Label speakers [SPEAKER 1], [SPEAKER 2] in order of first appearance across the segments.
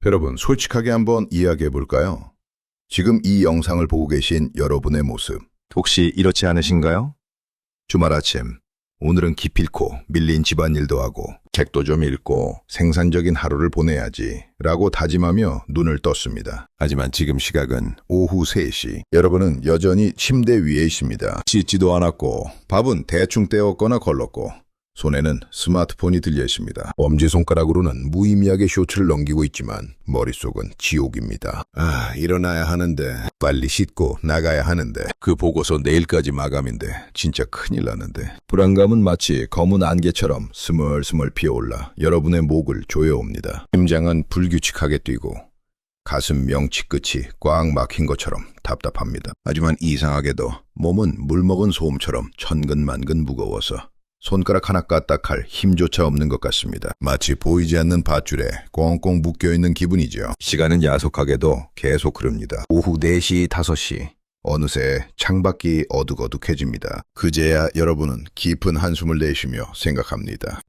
[SPEAKER 1] 여러분, 솔직하게 한번 이야기해 볼까요? 지금 이 영상을 보고 계신 여러분의 모습,
[SPEAKER 2] 혹시 이렇지 않으신가요?
[SPEAKER 1] 주말 아침, 오늘은 기필코 밀린 집안일도 하고 책도 좀 읽고 생산적인 하루를 보내야지 라고 다짐하며 눈을 떴습니다. 하지만 지금 시각은 오후 3시. 여러분은 여전히 침대 위에 있습니다. 씻지도 않았고 밥은 대충 때웠거나 걸렀고 손에는 스마트폰이 들려 있습니다. 엄지손가락으로는 무의미하게 쇼츠를 넘기고 있지만 머릿속은 지옥입니다. 일어나야 하는데, 빨리 씻고 나가야 하는데, 그 보고서 내일까지 마감인데 진짜 큰일 나는데. 불안감은 마치 검은 안개처럼 스멀스멀 피어올라 여러분의 목을 조여옵니다. 심장은 불규칙하게 뛰고 가슴 명치 끝이 꽉 막힌 것처럼 답답합니다. 하지만 이상하게도 몸은 물먹은 소음처럼 천근만근 무거워서 손가락 하나 까딱할 힘조차 없는 것 같습니다. 마치 보이지 않는 밧줄에 꽁꽁 묶여있는 기분이죠. 시간은 야속하게도 계속 흐릅니다. 오후 4시, 5시. 어느새 창밖이 어둑어둑해집니다. 그제야 여러분은 깊은 한숨을 내쉬며 생각합니다.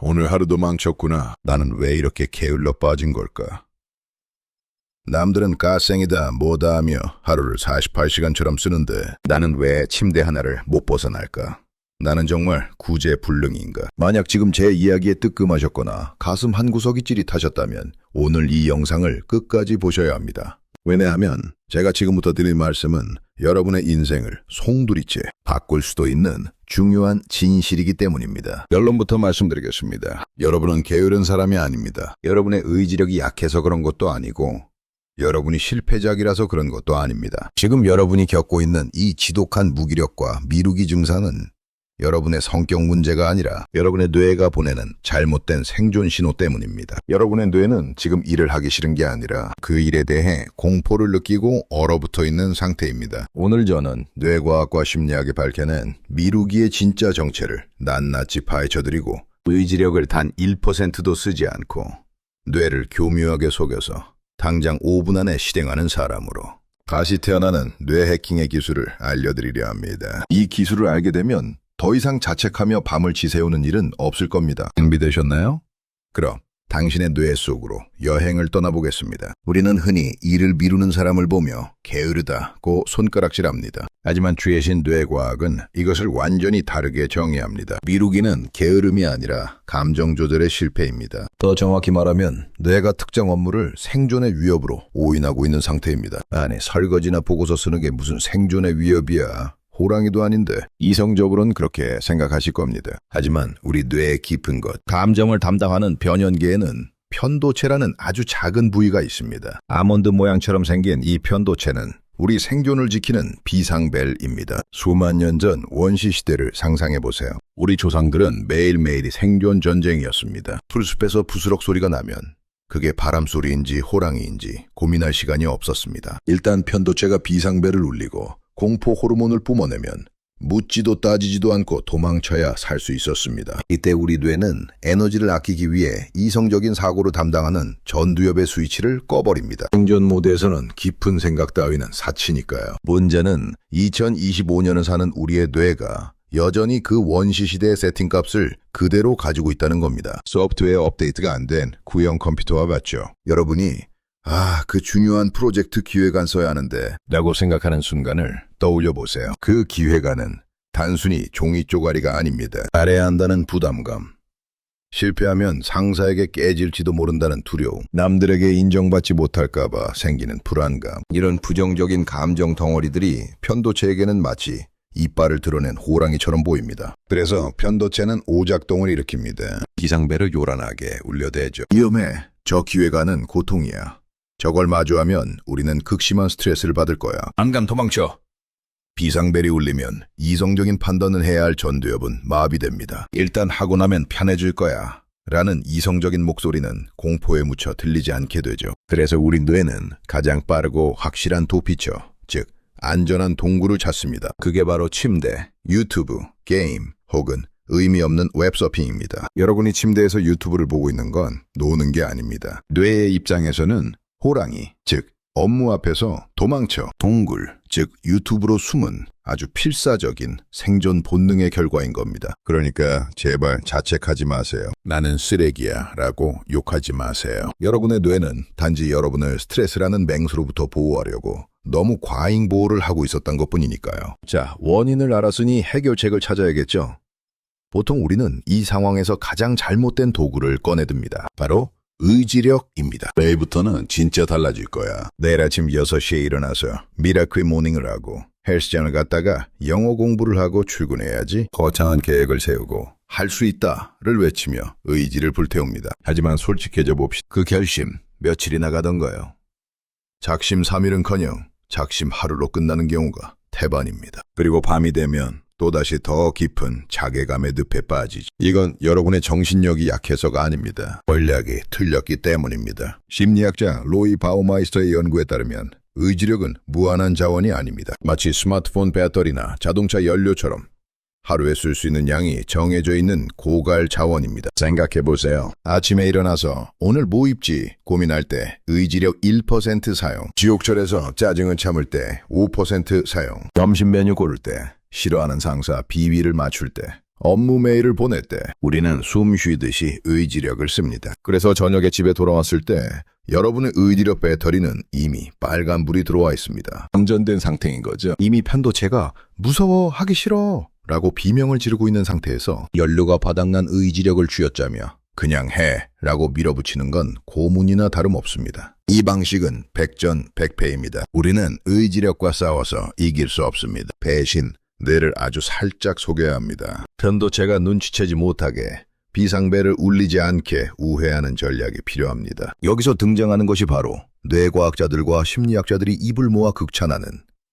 [SPEAKER 1] 오늘 하루도 망쳤구나. 나는 왜 이렇게 게을러 빠진 걸까? 남들은 갓생이다 뭐다 하며 하루를 48시간처럼 쓰는데 나는 왜 침대 하나를 못 벗어날까? 나는 정말 구제불능인가? 만약 지금 제 이야기에 뜨끔하셨거나 가슴 한구석이 찌릿하셨다면 오늘 이 영상을 끝까지 보셔야 합니다. 왜냐하면 제가 지금부터 드릴 말씀은 여러분의 인생을 송두리째 바꿀 수도 있는 중요한 진실이기 때문입니다. 결론부터 말씀드리겠습니다. 여러분은 게으른 사람이 아닙니다. 여러분의 의지력이 약해서 그런 것도 아니고 여러분이 실패작이라서 그런 것도 아닙니다. 지금 여러분이 겪고 있는 이 지독한 무기력과 미루기 증상은 여러분의 성격 문제가 아니라 여러분의 뇌가 보내는 잘못된 생존 신호 때문입니다. 여러분의 뇌는 지금 일을 하기 싫은 게 아니라 그 일에 대해 공포를 느끼고 얼어붙어 있는 상태입니다. 오늘 저는 뇌과학과 심리학이 밝혀낸 미루기의 진짜 정체를 낱낱이 파헤쳐드리고 의지력을 단 1%도 쓰지 않고 뇌를 교묘하게 속여서 당장 5분 안에 실행하는 사람으로 다시 태어나는 뇌 해킹의 기술을 알려드리려 합니다. 이 기술을 알게 되면 더 이상 자책하며 밤을 지새우는 일은 없을 겁니다. 준비되셨나요? 그럼 당신의 뇌 속으로 여행을 떠나보겠습니다. 우리는 흔히 일을 미루는 사람을 보며 게으르다고 손가락질합니다. 하지만 최신 뇌과학은 이것을 완전히 다르게 정의합니다. 미루기는 게으름이 아니라 감정 조절의 실패입니다. 더 정확히 말하면 뇌가 특정 업무를 생존의 위협으로 오인하고 있는 상태입니다. 아니, 설거지나 보고서 쓰는 게 무슨 생존의 위협이야. 호랑이도 아닌데 이성적으로는 그렇게 생각하실 겁니다. 하지만 우리 뇌의 깊은 곳, 감정을 담당하는 변연계에는 편도체라는 아주 작은 부위가 있습니다. 아몬드 모양처럼 생긴 이 편도체는 우리 생존을 지키는 비상벨입니다. 수만 년 전 원시 시대를 상상해 보세요. 우리 조상들은 매일매일이 생존 전쟁이었습니다. 풀숲에서 부스럭 소리가 나면 그게 바람소리인지 호랑이인지 고민할 시간이 없었습니다. 일단 편도체가 비상벨을 울리고 공포 호르몬을 뿜어내면 묻지도 따지지도 않고 도망쳐야 살 수 있었습니다. 이때 우리 뇌는 에너지를 아끼기 위해 이성적인 사고를 담당하는 전두엽의 스위치를 꺼버립니다. 생존 모드에서는 깊은 생각 따위는 사치니까요. 문제는 2025년을 사는 우리의 뇌가 여전히 그 원시시대의 세팅값을 그대로 가지고 있다는 겁니다. 소프트웨어 업데이트가 안 된 구형 컴퓨터와 같죠. 여러분이 그 중요한 프로젝트 기획안 써야 하는데 라고 생각하는 순간을 떠올려 보세요. 그 기획안은 단순히 종이 쪼가리가 아닙니다. 잘해야 한다는 부담감, 실패하면 상사에게 깨질지도 모른다는 두려움, 남들에게 인정받지 못할까봐 생기는 불안감, 이런 부정적인 감정 덩어리들이 편도체에게는 마치 이빨을 드러낸 호랑이처럼 보입니다. 그래서 편도체는 오작동을 일으킵니다. 비상벨을 요란하게 울려대죠. 위험해. 저 기획안은 고통이야. 저걸 마주하면 우리는 극심한 스트레스를 받을 거야. 안 감 도망쳐. 비상벨이 울리면 이성적인 판단을 해야 할 전두엽은 마비됩니다. 일단 하고 나면 편해질 거야. 라는 이성적인 목소리는 공포에 묻혀 들리지 않게 되죠. 그래서 우리 뇌는 가장 빠르고 확실한 도피처, 즉 안전한 동굴을 찾습니다. 그게 바로 침대, 유튜브, 게임 혹은 의미 없는 웹서핑입니다. 여러분이 침대에서 유튜브를 보고 있는 건 노는 게 아닙니다. 뇌의 입장에서는 호랑이, 즉 업무 앞에서 도망쳐 동굴, 즉 유튜브로 숨은 아주 필사적인 생존 본능의 결과인 겁니다. 그러니까 제발 자책하지 마세요. 나는 쓰레기야 라고 욕하지 마세요. 여러분의 뇌는 단지 여러분을 스트레스라는 맹수로부터 보호하려고 너무 과잉 보호를 하고 있었던 것뿐이니까요. 자, 원인을 알았으니 해결책을 찾아야겠죠. 보통 우리는 이 상황에서 가장 잘못된 도구를 꺼내듭니다. 바로 의지력입니다. 내일부터는 진짜 달라질 거야. 내일 아침 6시에 일어나서 미라클 모닝을 하고 헬스장을 갔다가 영어 공부를 하고 출근해야지. 거창한 계획을 세우고 할 수 있다를 외치며 의지를 불태웁니다. 하지만 솔직해져 봅시다. 그 결심 며칠이나 가던가요. 작심삼일은커녕 작심 하루로 끝나는 경우가 태반입니다. 그리고 밤이 되면 또다시 더 깊은 자괴감의 늪에 빠지지. 이건 여러분의 정신력이 약해서가 아닙니다. 전략이 틀렸기 때문입니다. 심리학자 로이 바우마이스터의 연구에 따르면 의지력은 무한한 자원이 아닙니다. 마치 스마트폰 배터리나 자동차 연료처럼 하루에 쓸 수 있는 양이 정해져 있는 고갈 자원입니다. 생각해보세요. 아침에 일어나서 오늘 뭐 입지 고민할 때 의지력 1% 사용, 지옥철에서 짜증을 참을 때 5% 사용, 점심 메뉴 고를 때, 싫어하는 상사 비위를 맞출 때, 업무 메일을 보낼 때 우리는 숨 쉬듯이 의지력을 씁니다. 그래서 저녁에 집에 돌아왔을 때 여러분의 의지력 배터리는 이미 빨간불이 들어와 있습니다. 방전된 상태인 거죠. 이미 편도체가 무서워, 하기 싫어 라고 비명을 지르고 있는 상태에서 연료가 바닥난 의지력을 쥐어짜며 그냥 해 라고 밀어붙이는 건 고문이나 다름없습니다. 이 방식은 백전백패입니다. 우리는 의지력과 싸워서 이길 수 없습니다. 배신, 뇌를 아주 살짝 속여야 합니다. 편도체가 눈치채지 못하게 비상벨을 울리지 않게 우회하는 전략이 필요합니다. 여기서 등장하는 것이 바로 뇌과학자들과 심리학자들이 입을 모아 극찬하는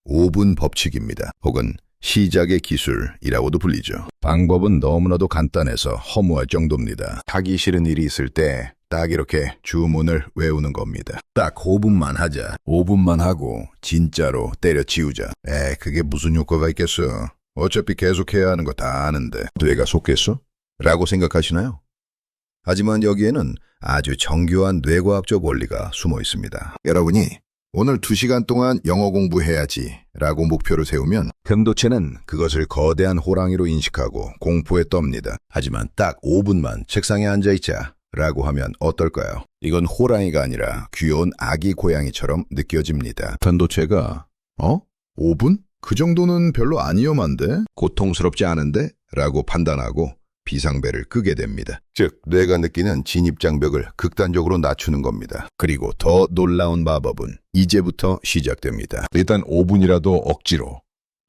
[SPEAKER 1] 5분 법칙입니다. 혹은 시작의 기술이라고도 불리죠. 방법은 너무나도 간단해서 허무할 정도입니다. 하기 싫은 일이 있을 때 딱 이렇게 주문을 외우는 겁니다. 딱 5분만 하자. 5분만 하고 진짜로 때려치우자. 그게 무슨 효과가 있겠어. 어차피 계속해야 하는 거 다 아는데 뇌가 속겠어? 라고 생각하시나요? 하지만 여기에는 아주 정교한 뇌과학적 원리가 숨어 있습니다. 여러분이 오늘 2시간 동안 영어 공부해야지 라고 목표를 세우면 편도체는 그것을 거대한 호랑이로 인식하고 공포에 떱니다. 하지만 딱 5분만 책상에 앉아있자 라고 하면 어떨까요? 이건 호랑이가 아니라 귀여운 아기 고양이처럼 느껴집니다. 편도체가 5분? 그 정도는 별로 안 위험한데? 고통스럽지 않은데? 라고 판단하고 비상벨을 끄게 됩니다. 즉, 뇌가 느끼는 진입장벽을 극단적으로 낮추는 겁니다. 그리고 더 놀라운 마법은 이제부터 시작됩니다. 일단 5분이라도 억지로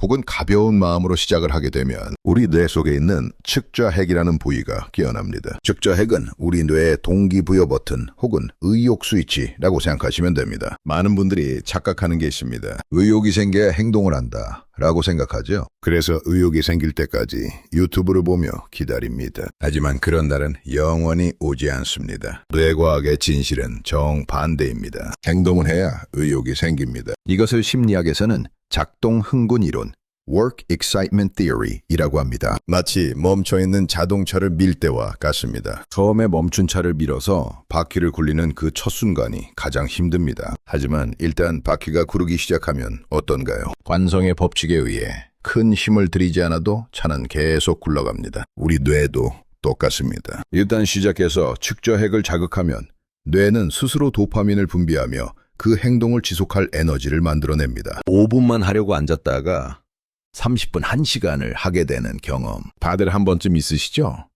[SPEAKER 1] 혹은 가벼운 마음으로 시작을 하게 되면 우리 뇌 속에 있는 측좌핵이라는 부위가 깨어납니다. 측좌핵은 우리 뇌의 동기부여 버튼 혹은 의욕 스위치라고 생각하시면 됩니다. 많은 분들이 착각하는 게 있습니다. 의욕이 생겨야 행동을 한다 라고 생각하죠. 그래서 의욕이 생길 때까지 유튜브를 보며 기다립니다. 하지만 그런 날은 영원히 오지 않습니다. 뇌과학의 진실은 정반대입니다. 행동을 해야 의욕이 생깁니다. 이것을 심리학에서는 작동 흥분 이론, Work Excitement Theory 이라고 합니다. 마치 멈춰있는 자동차를 밀 때와 같습니다. 처음에 멈춘 차를 밀어서 바퀴를 굴리는 그 첫 순간이 가장 힘듭니다. 하지만 일단 바퀴가 구르기 시작하면 어떤가요? 관성의 법칙에 의해 큰 힘을 들이지 않아도 차는 계속 굴러갑니다. 우리 뇌도 똑같습니다. 일단 시작해서 측좌핵을 자극하면 뇌는 스스로 도파민을 분비하며 그 행동을 지속할 에너지를 만들어냅니다. 5분만 하려고 앉았다가 30분, 1시간을 하게 되는 경험 다들 한 번쯤 있으시죠?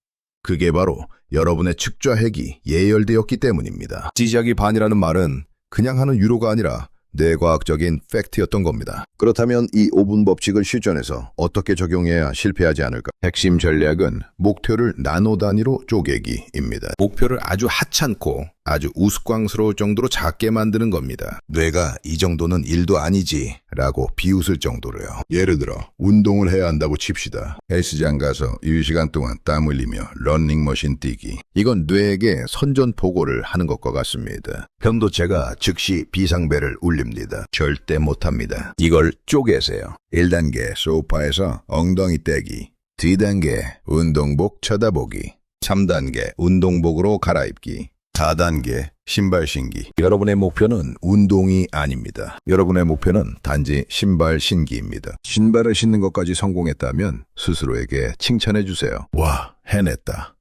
[SPEAKER 1] 그게 바로 여러분의 측좌핵이 예열되었기 때문입니다. 시작이 반이라는 말은 그냥 하는 유로가 아니라 뇌과학적인 팩트였던 겁니다. 그렇다면 이 5분 법칙을 실전에서 어떻게 적용해야 실패하지 않을까? 핵심 전략은 목표를 나노 단위로 쪼개기입니다. 목표를 아주 하찮고 아주 우스꽝스러울 정도로 작게 만드는 겁니다. 뇌가 이 정도는 일도 아니지 라고 비웃을 정도로요. 예를 들어 운동을 해야 한다고 칩시다. 헬스장 가서 1시간 동안 땀 흘리며 러닝머신 뛰기. 이건 뇌에게 선전포고를 하는 것과 같습니다. 편도체가 즉시 비상벨을 울립니다. 절대 못합니다. 이걸 쪼개세요. 1단계 소파에서 엉덩이 떼기, 2단계 운동복 쳐다보기, 3단계 운동복으로 갈아입기, 4단계 신발 신기. 여러분의 목표는 운동이 아닙니다. 여러분의 목표는 단지 신발 신기입니다. 신발을 신는 것까지 성공했다면 스스로에게 칭찬해 주세요. 와, 해냈다.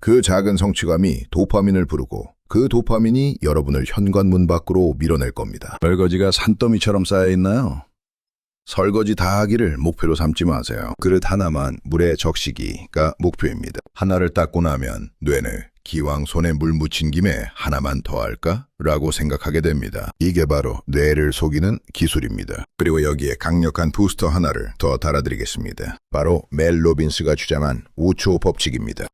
[SPEAKER 1] 그 작은 성취감이 도파민을 부르고 그 도파민이 여러분을 현관문 밖으로 밀어낼 겁니다. 설거지가 산더미처럼 쌓여있나요? 설거지 다 하기를 목표로 삼지 마세요. 그릇 하나만 물에 적시기가 목표입니다. 하나를 닦고 나면 뇌는 기왕 손에 물 묻힌 김에 하나만 더 할까? 라고 생각하게 됩니다. 이게 바로 뇌를 속이는 기술입니다. 그리고 여기에 강력한 부스터 하나를 더 달아드리겠습니다. 바로 멜 로빈스가 주장한 5초 법칙입니다.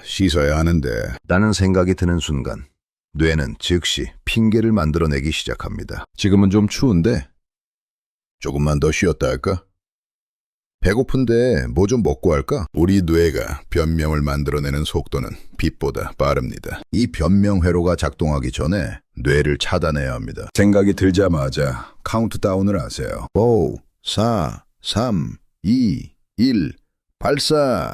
[SPEAKER 1] 씻어야 하는데 라는 생각이 드는 순간 뇌는 즉시 핑계를 만들어내기 시작합니다. 지금은 좀 추운데 조금만 더 쉬었다 할까? 배고픈데 뭐 좀 먹고 할까? 우리 뇌가 변명을 만들어내는 속도는 빛보다 빠릅니다. 이 변명 회로가 작동하기 전에 뇌를 차단해야 합니다. 생각이 들자마자 카운트다운을 하세요. 5, 4, 3, 2, 1, 발사!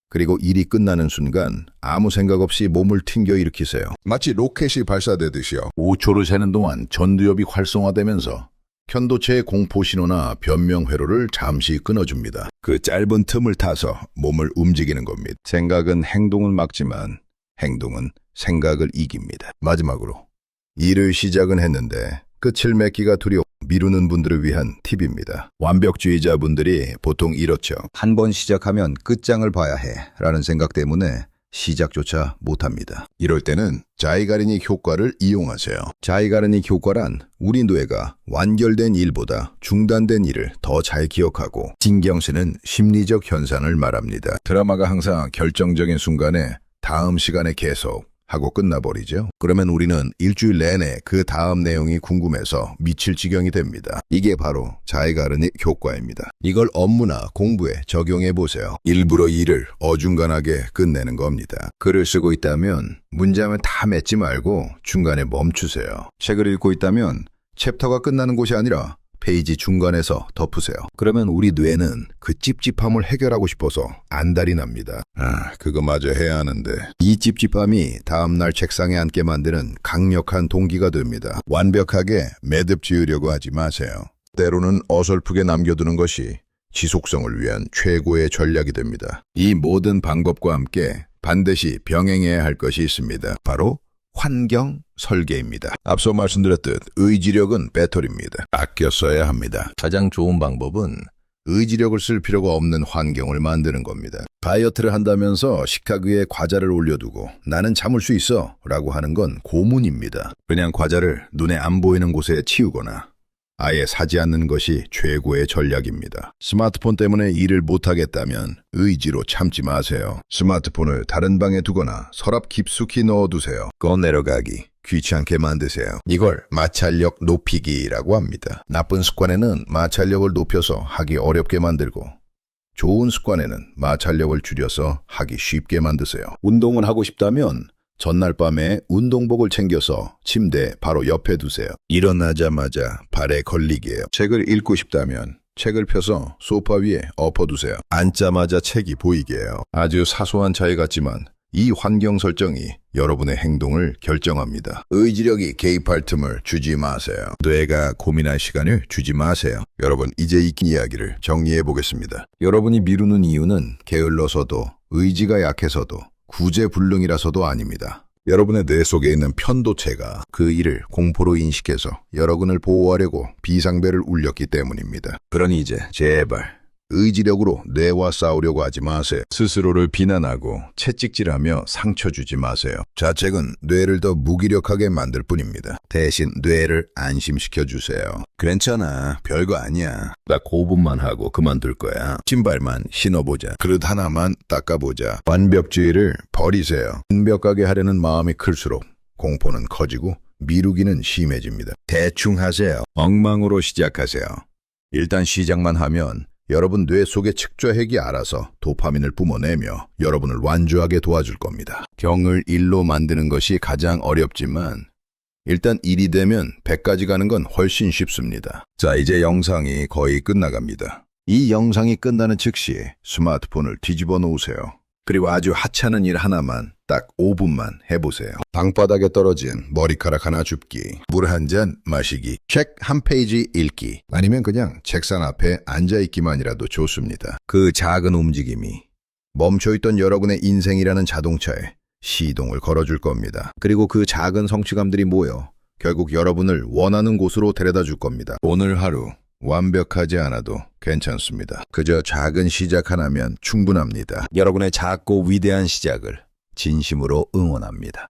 [SPEAKER 1] 그리고 일이 끝나는 순간 아무 생각 없이 몸을 튕겨 일으키세요. 마치 로켓이 발사되듯이요. 5초를 세는 동안 전두엽이 활성화되면서 편도체의 공포신호나 변명 회로를 잠시 끊어줍니다. 그 짧은 틈을 타서 몸을 움직이는 겁니다. 생각은 행동을 막지만 행동은 생각을 이깁니다. 마지막으로 일을 시작은 했는데 끝을 맺기가 두려워 미루는 분들을 위한 팁입니다. 완벽주의자분들이 보통 이렇죠. 한 번 시작하면 끝장을 봐야 해 라는 생각 때문에 시작조차 못합니다. 이럴 때는 자이가르닉 효과를 이용하세요. 자이가르닉 효과란 우리 뇌가 완결된 일보다 중단된 일을 더 잘 기억하고 신경 쓰는 심리적 현상을 말합니다. 드라마가 항상 결정적인 순간에 다음 시간에 계속 하고 끝나버리죠. 그러면 우리는 일주일 내내 그 다음 내용이 궁금해서 미칠 지경이 됩니다. 이게 바로 자이가르닉 효과입니다. 이걸 업무나 공부에 적용해 보세요. 일부러 일을 어중간하게 끝내는 겁니다. 글을 쓰고 있다면 문장을 다 맺지 말고 중간에 멈추세요. 책을 읽고 있다면 챕터가 끝나는 곳이 아니라 페이지 중간에서 덮으세요. 그러면 우리 뇌는 그 찝찝함을 해결하고 싶어서 안달이 납니다. 그거 마저 해야 하는데 이 찝찝함이 다음날 책상에 앉게 만드는 강력한 동기가 됩니다. 완벽하게 매듭 지으려고 하지 마세요. 때로는 어설프게 남겨두는 것이 지속성을 위한 최고의 전략이 됩니다. 이 모든 방법과 함께 반드시 병행해야 할 것이 있습니다. 바로 환경 설계입니다. 앞서 말씀드렸듯 의지력은 배터리입니다. 아껴 써야 합니다. 가장 좋은 방법은 의지력을 쓸 필요가 없는 환경을 만드는 겁니다. 다이어트를 한다면서 식탁 위에 과자를 올려두고 나는 참을 수 있어 라고 하는 건 고문입니다. 그냥 과자를 눈에 안 보이는 곳에 치우거나 아예 사지 않는 것이 최고의 전략입니다. 스마트폰 때문에 일을 못하겠다면 의지로 참지 마세요. 스마트폰을 다른 방에 두거나 서랍 깊숙이 넣어두세요. 꺼내려가기 귀찮게 만드세요. 이걸 마찰력 높이기라고 합니다. 나쁜 습관에는 마찰력을 높여서 하기 어렵게 만들고 좋은 습관에는 마찰력을 줄여서 하기 쉽게 만드세요. 운동을 하고 싶다면 전날 밤에 운동복을 챙겨서 침대 바로 옆에 두세요. 일어나자마자 발에 걸리게요. 책을 읽고 싶다면 책을 펴서 소파 위에 엎어두세요. 앉자마자 책이 보이게 해요. 아주 사소한 차이 같지만 이 환경 설정이 여러분의 행동을 결정합니다. 의지력이 개입할 틈을 주지 마세요. 뇌가 고민할 시간을 주지 마세요. 여러분, 이제 이 이야기를 정리해 보겠습니다. 여러분이 미루는 이유는 게을러서도 의지가 약해서도 구제불능이라서도 아닙니다. 여러분의 뇌 속에 있는 편도체가 그 일을 공포로 인식해서 여러분을 보호하려고 비상벨을 울렸기 때문입니다. 그러니 이제 제발 의지력으로 뇌와 싸우려고 하지 마세요. 스스로를 비난하고 채찍질하며 상처 주지 마세요. 자책은 뇌를 더 무기력하게 만들 뿐입니다. 대신 뇌를 안심시켜 주세요. 괜찮아, 별거 아니야. 나 고분만 하고 그만둘 거야. 신발만 신어보자. 그릇 하나만 닦아보자. 완벽주의를 버리세요. 완벽하게 하려는 마음이 클수록 공포는 커지고 미루기는 심해집니다. 대충 하세요. 엉망으로 시작하세요. 일단 시작만 하면 여러분 뇌 속의 측좌핵이 알아서 도파민을 뿜어내며 여러분을 완주하게 도와줄 겁니다. 경을 일로 만드는 것이 가장 어렵지만 일단 일이 되면 100까지 가는 건 훨씬 쉽습니다. 자, 이제 영상이 거의 끝나갑니다. 이 영상이 끝나는 즉시 스마트폰을 뒤집어 놓으세요. 그리고 아주 하찮은 일 하나만 딱 5분만 해보세요. 방바닥에 떨어진 머리카락 하나 줍기, 물 한 잔 마시기, 책 한 페이지 읽기, 아니면 그냥 책상 앞에 앉아있기만이라도 좋습니다. 그 작은 움직임이 멈춰있던 여러분의 인생이라는 자동차에 시동을 걸어줄 겁니다. 그리고 그 작은 성취감들이 모여 결국 여러분을 원하는 곳으로 데려다 줄 겁니다. 오늘 하루 완벽하지 않아도 괜찮습니다. 그저 작은 시작 하나면 충분합니다. 여러분의 작고 위대한 시작을 진심으로 응원합니다.